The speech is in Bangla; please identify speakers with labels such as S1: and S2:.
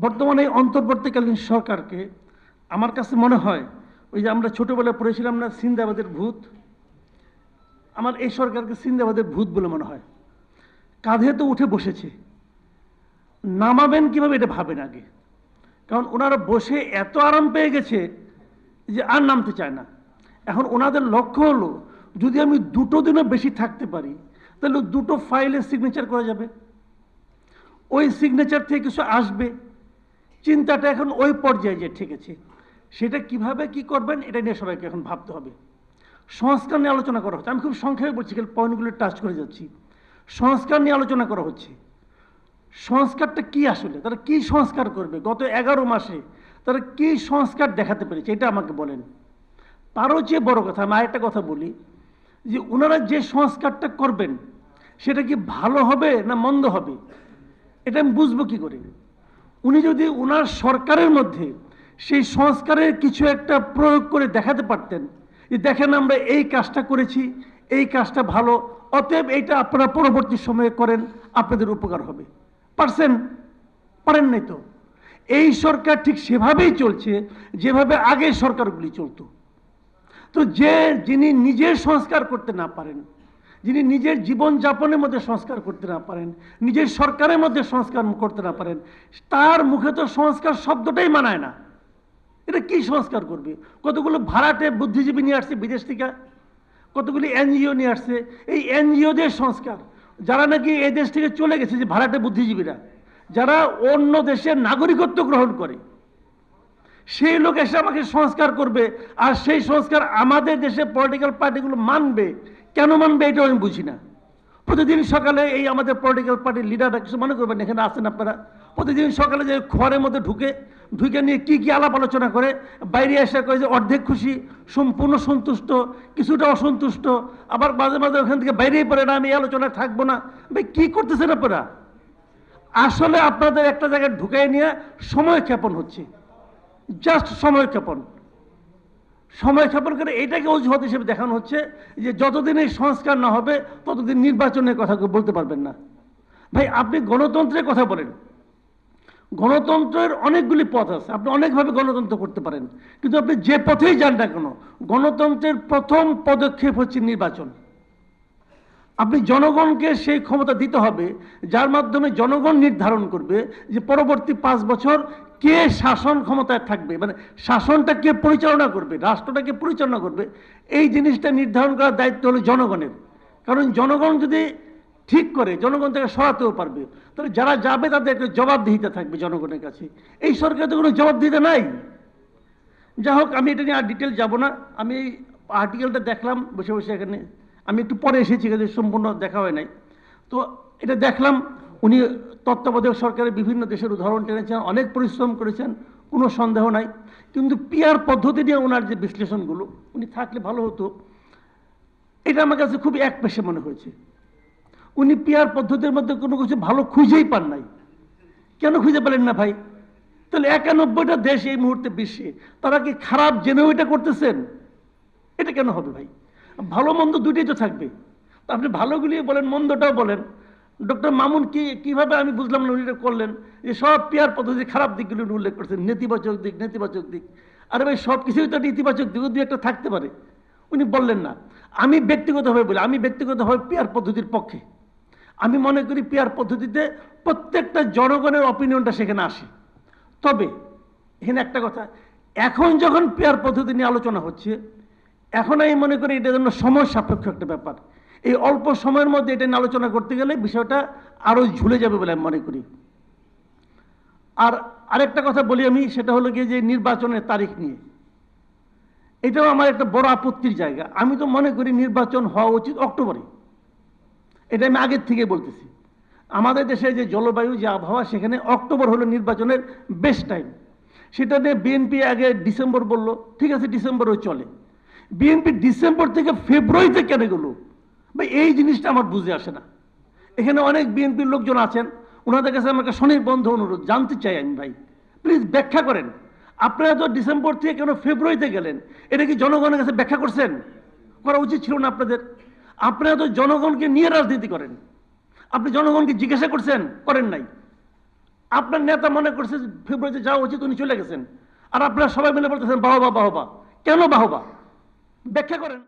S1: বর্তমানে অন্তর্বর্তীকালীন সরকারকে আমার কাছে মনে হয় ওই যে আমরা ছোটবেলায় পড়েছিলাম না সিন্দাবাদের ভূত, আমার এই সরকারকে সিন্দাবাদের ভূত বলে মনে হয়। কাঁধে তো উঠে বসেছে, নামাবেন কিভাবে এটা ভাবেন আগে, কারণ ওনারা বসে এত আরাম পেয়ে গেছে যে আর নামতে চায় না। এখন ওনাদের লক্ষ্য হলো যদি আমি 2 দিনও বেশি থাকতে পারি তাহলে 2 ফাইলে সিগনেচার করা যাবে, ওই সিগনেচার থেকে কিছু আসবে। চিন্তাটা এখন ওই পর্যায়ে যে ঠিক আছে সেটা কিভাবে কি করবেন এটা নিয়ে সবাইকে এখন ভাবতে হবে। সংস্কার নিয়ে আলোচনা করা হচ্ছে, আমি খুব সংক্ষেপে বলছি, পয়েন্টগুলো টাচ করে যাচ্ছি। সংস্কার নিয়ে আলোচনা করা হচ্ছে। সংস্কারটা কি আসলে, তারা কি সংস্কার করবে? গত 11 মাসে তারা কি সংস্কার দেখাতে পেরেছে এটা আমাকে বলেন। তারও চেয়ে বড় কথা আমি আরেকটা কথা বলি, যে ওনারা যে সংস্কারটা করবেন সেটা কি ভালো হবে না মন্দ হবে এটা আমি বুঝবো কি করে? উনি যদি ওনার সরকারের মধ্যে সেই সংস্কারের কিছু একটা প্রয়োগ করে দেখাতে পারতেন যে দেখেন আমরা এই কাজটা করেছি, এই কাজটা ভালো, অতএব এইটা আপনারা পরবর্তী সময়ে করেন, আপনাদের উপকার হবে। পারছেন? পারেন নাই তো। এই সরকার ঠিক সেভাবেই চলছে যেভাবে আগের সরকারগুলি চলতো। তো যিনি নিজের সংস্কার করতে না পারেন, যিনি নিজের জীবনযাপনের মধ্যে সংস্কার করতে না পারেন, নিজের সরকারের মধ্যে সংস্কার করতে না পারেন, তার মুখে তো সংস্কার শব্দটাই মানায় না। এটা কি সংস্কার করবে? কতগুলো ভাড়াটে বুদ্ধিজীবী নিয়ে আসছে বিদেশ থেকে, কতগুলি এনজিও নিয়ে আসছে, এই এনজিওদের সংস্কার, যারা নাকি এই দেশ থেকে চলে গেছে, যে ভাড়াটে বুদ্ধিজীবীরা যারা অন্য দেশের নাগরিকত্ব গ্রহণ করে, সেই লোক এসে আমাকে সংস্কার করবে, আর সেই সংস্কার আমাদের দেশে পলিটিক্যাল পার্টিগুলো মানবে। কেন মানবে এটাও আমি বুঝি না। প্রতিদিন সকালে এই আমাদের পলিটিক্যাল পার্টির লিডাররা কিছু মনে করবেন, এখানে আসেন আপনারা, প্রতিদিন সকালে যে ঘরের মধ্যে ঢুকে নিয়ে কি কি আলাপ আলোচনা করে, বাইরে এসে করে যে অর্ধেক খুশি, সম্পূর্ণ সন্তুষ্ট, কিছুটা অসন্তুষ্ট, আবার মাঝে মাঝে ওখান থেকে বাইরেই পড়ে না আমি এই আলোচনায় থাকবো না। ভাই কি করতেছেন আপনারা? আসলে আপনাদের একটা জায়গায় ঢুকাই নিয়ে সময় ক্ষেপণ হচ্ছে, জাস্ট সময় ক্ষেপণ করে এটাকে অজুহাত হিসেবে দেখানো হচ্ছে যে যতদিন এই সংস্কার না হবে ততদিন নির্বাচনের কথা বলতে পারবেন না। ভাই আপনি গণতন্ত্রের কথা বলেন, গণতন্ত্রের অনেকগুলি পথ আছে, আপনি অনেকভাবে গণতন্ত্র করতে পারেন, কিন্তু আপনি যে পথেই যান না কেন গণতন্ত্রের প্রথম পদক্ষেপ হচ্ছে নির্বাচন। আপনি জনগণকে সেই ক্ষমতা দিতে হবে যার মাধ্যমে জনগণ নির্ধারণ করবে যে পরবর্তী 5 বছর কে শাসন ক্ষমতায় থাকবে, মানে শাসনটা কে পরিচালনা করবে, রাষ্ট্রটা কে পরিচালনা করবে, এই জিনিসটা নির্ধারণ করার দায়িত্ব হলো জনগণের। কারণ জনগণ যদি ঠিক করে জনগণ থেকে সরাতেও পারবে, তাহলে যারা যাবে তাদের একটা জবাবদিহিতা থাকবে জনগণের কাছে। এই সরকারের তো কোনো জবাবদিহিতা নাই। যাই হোক, আমি এটা নিয়ে আর ডিটেল যাব না। আমি আর্টিকেলটা দেখলাম বসে বসে, এখানে আমি একটু পরে এসেছি, সম্পূর্ণ দেখা হয় নাই। তো এটা দেখলাম, উনি তত্ত্বাবধায়ক সরকারের বিভিন্ন দেশের উদাহরণ টেনেছেন, অনেক পরিশ্রম করেছেন, কোনো সন্দেহ নাই। কিন্তু পিআর পদ্ধতি নিয়ে ওনার যে বিশ্লেষণগুলো, উনি থাকলে ভালো হতো। এটা আমার কাছে খুবই একপেশে মনে হয়েছে। উনি পিআর পদ্ধতির মধ্যে কোনো কিছু ভালো খুঁজেই পান নাই। কেন খুঁজে পেলেন না ভাই? তাহলে 91টা দেশ এই মুহূর্তে বিশ্বে, তারা কি খারাপ জেনেও এটা করতেছেন? এটা কেন হবে ভাই? ভালো মন্দ দুটোই তো থাকবে। আপনি ভালোগুলি বলেন, মন্দটাও বলেন। ডক্টর মামুন কিভাবে আমি বুঝলাম না উনি করলেন, যে সব পিআর পদ্ধতির খারাপ দিকগুলো উল্লেখ করছেন, নেতিবাচক দিক। আরে ভাই সব কিছুই তো ইতিবাচক দিক দুই একটা থাকতে পারে, উনি বললেন না। আমি ব্যক্তিগতভাবে বলি, আমি ব্যক্তিগতভাবে পিআর পদ্ধতির পক্ষে। আমি মনে করি পিআর পদ্ধতিতে প্রত্যেকটা জনগণের অপিনিয়নটা সেখানে আসে। তবে এখানে একটা কথা, এখন যখন পিআর পদ্ধতি নিয়ে আলোচনা হচ্ছে, এখন আমি মনে করি এটা জন্য সময় সাপেক্ষ একটা ব্যাপার। এই অল্প সময়ের মধ্যে এটা নিয়ে আলোচনা করতে গেলে বিষয়টা আরো ঝুলে যাবে বলে আমি মনে করি। আর আরেকটা কথা বলি আমি, সেটা হলো গিয়ে যে নির্বাচনের তারিখ নিয়ে, এটাও আমার একটা বড় আপত্তির জায়গা। আমি তো মনে করি নির্বাচন হওয়া উচিত অক্টোবরে। এটা আমি আগের থেকে বলতেছি। আমাদের দেশে যে জলবায়ু, যে আবহাওয়া, সেখানে অক্টোবর হলো নির্বাচনের বেস্ট টাইম। সেটা নিয়ে বিএনপি আগে ডিসেম্বর বলল, ঠিক আছে ডিসেম্বরেও চলে। বিএনপি ডিসেম্বর থেকে ফেব্রুয়ারিতে কেন গেল ভাই? এই জিনিসটা আমার বুঝে আসে না। এখানে অনেক বিএনপির লোকজন আছেন, ওনাদের কাছে আমাকে স্বনির্বন্ধ অনুরোধ, জানতে চাই আমি ভাই, প্লিজ ব্যাখ্যা করেন। আপনারা তো ডিসেম্বর থেকে কেন ফেব্রুয়ারিতে গেলেন, এটা কি জনগণের কাছে ব্যাখ্যা করছেন? করা উচিত ছিল না আপনাদের? আপনারা তো জনগণকে নিয়ে রাজনীতি করেন, আপনি জনগণকে জিজ্ঞাসা করছেন? করেন নাই। আপনার নেতা মনে করছে যে ফেব্রুয়ারিতে যাওয়া উচিত, উনি চলে গেছেন, আর আপনারা সবাই মিলে বলতেছেন বাহবা বাহবা। কেন বাহবা? ব্যাখ্যা করেন।